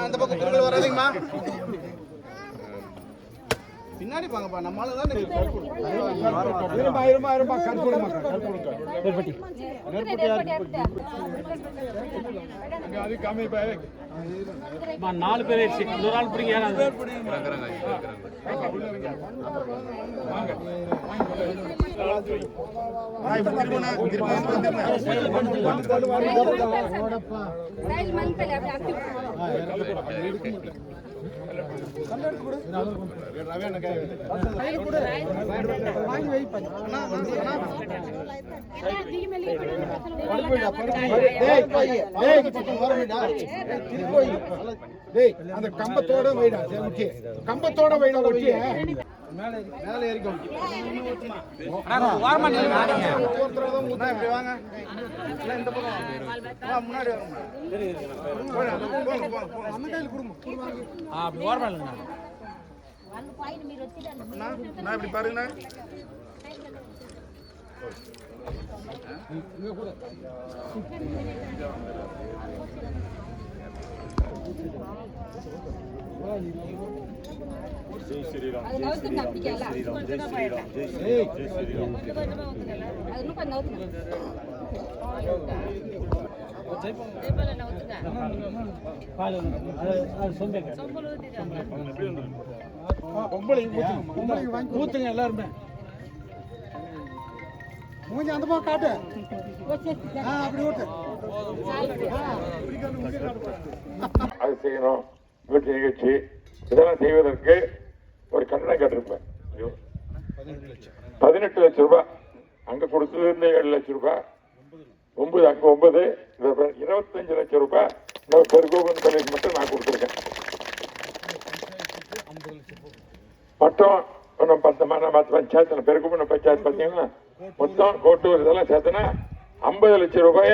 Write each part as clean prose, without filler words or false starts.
அந்த பக்கம் பொங்கல் வராதீங்கம்மா. பின்னாடி பாங்கப்பா, நம்மளால தான் நாலு பேர் இன்னொரு ஆள் பிடிங்க. அந்த கம்பத்தோட வைடா, கம்பத்தோட வைடா ஒட்டி மேல ஏறிக்கும். இந்த பக்கம் முன்னாடி நான் இப்படி பாருங்கண்ணா. ஜெய் ஸ்ரீராம், ஜெய் ஸ்ரீராம், ஜெய் ஸ்ரீராம், ஜெய் ஸ்ரீராம், ஜெய் ஸ்ரீராம், ஜெய் ஸ்ரீராம். ஊத்துங்க எல்லாருமே. மூஞ்சி அந்த பக்கம் காட்டு. அப்படி ஊட்டு. அது செய்யணும். வீட்டு நிகழ்ச்சி இதெல்லாம் செய்வதற்கு ஒரு கட்டணம் கேட்டிருப்பேன். 18 லட்சம் ரூபாய் அங்க கொடுத்தது 7 லட்சம் ரூபாய். 9 அங்க 9 25 லட்சம் ரூபாய் பெருகோபன் தலைக்கு மட்டும் நான் கொடுத்துருக்கேன். மொத்தம் பஞ்சாயத்து பெருகோபன பஞ்சாயத்து பார்த்தீங்கன்னா மொத்தம் கோட்டூர் இதெல்லாம் சேர்த்தனா 50 லட்சம் ரூபாய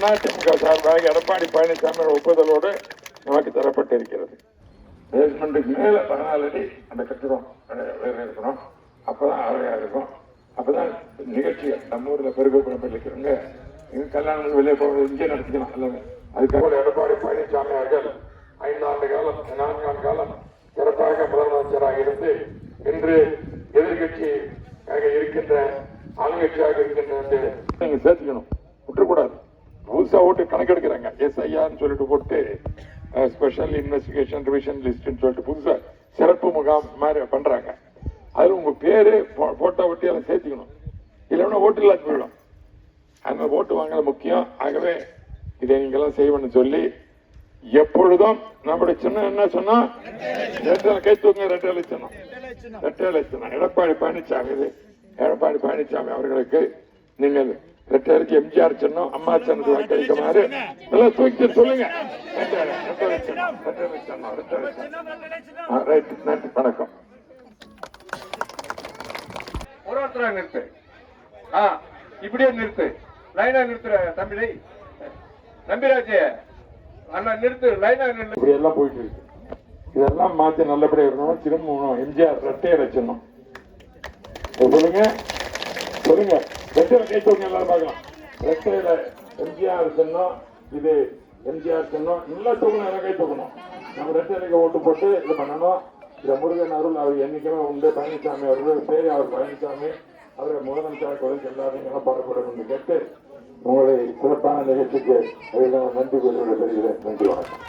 அதிமுக சார்பாக எடப்பாடி பழனிசாமி ஒப்புதலோடு நமக்கு தரப்பட்டிருக்கிறது. பேஸ்மெண்ட்டுக்கு மேல 14 அடி அந்த கட்டிடம் இருக்கணும். அப்பதான் அழகா இருக்கும். அப்பதான் நிகழ்ச்சி நம்ம ஊர்ல பெருகோபுரம் இருக்கிறவங்க கல்யாணம் வெளியே போக இங்கே நடத்திக்கலாம். அல்லது அதுக்காக எடப்பாடி பழனிசாமி அவர்கள் 5 ஆண்டு காலம் 4 ஆண்டு காலம் சிறப்பாக முதலமைச்சராக இருந்து இன்று எதிர்கட்சியாக இருக்கின்ற ஆளுங்கட்சியாக இருக்கின்ற நீங்க சேர்த்துக்கணும், விட்டுறக்கூடாது. புதுசா ஓட்டு கணக்கெடுக்கிறாங்க. SIR சொல்லிட்டு போட்டு ஸ்பெஷல் இன்வெஸ்டிகேஷன் ரிவிஷன் லிஸ்ட் சொல்லிட்டு புதுசா சிறப்பு முகாம் மாதிரி பண்றாங்க. அதுல உங்க பேரு போட்டோ ஒட்டி எல்லாம் சேர்த்துக்கணும். இல்லைன்னா ஓட்டு இல்லாத போயிடும். அதனால ஓட்டு வாங்குறது முக்கியம். ஆகவே இதை நீங்கெல்லாம் செய்வன்னு சொல்லி எப்பொழுதும் நம்முடைய சின்னம் என்ன சொன்னா கை தூங்க ரெட்டை சின்னம் எடப்பாடி பழனிசாமி அவர்களுக்கு நீங்கள் ரெட்டைக்கு எம்ஜிஆர் சின்னம் அம்மா சின்னத்து வாக்களிக்குமாறு எல்லாம் தூக்கி சொல்லுங்க. நன்றி, வணக்கம். ஒருத்தரா நிறுத்து, இப்படியே நிறுத்து, லைனா நிறுத்துற தம்பி நம்பிராஜே அண்ணா நிறுத்து, லைனா நிறுத்து. இப்படி எல்லாம் போயிட்டு இருக்கு. இதெல்லாம் மாத்தி நல்லபடியா இருக்கணும். திரும்ப எம்ஜிஆர் ரெட்டையை வச்சிடணும். சொல்லுங்க ரெட்டையில கை தூங்க எல்லாரும் பார்க்கலாம். ரெட்டையில எம்ஜிஆர் சொன்னோம், இது எம்ஜிஆர் சொன்னோம், நல்லா தூக்கணும், கை தூக்கணும். நம்ம ரெட்டையிலுக்கு ஓட்டு போட்டு இது பண்ணணும். இந்த முருகன் அருள் அவர் என்னைக்குமே உண்டு. பழனிசாமி அவர்கள் பேரு அவர் பழனிசாமி, அவரை முதலமைச்சர் குறைக்கு எல்லாத்தையும் பாடப்படும் என்று கேட்டு உங்களுடைய சிறப்பான நிகழ்ச்சிக்கு நன்றி கூறி பெறுகிறேன். நன்றி, வணக்கம்.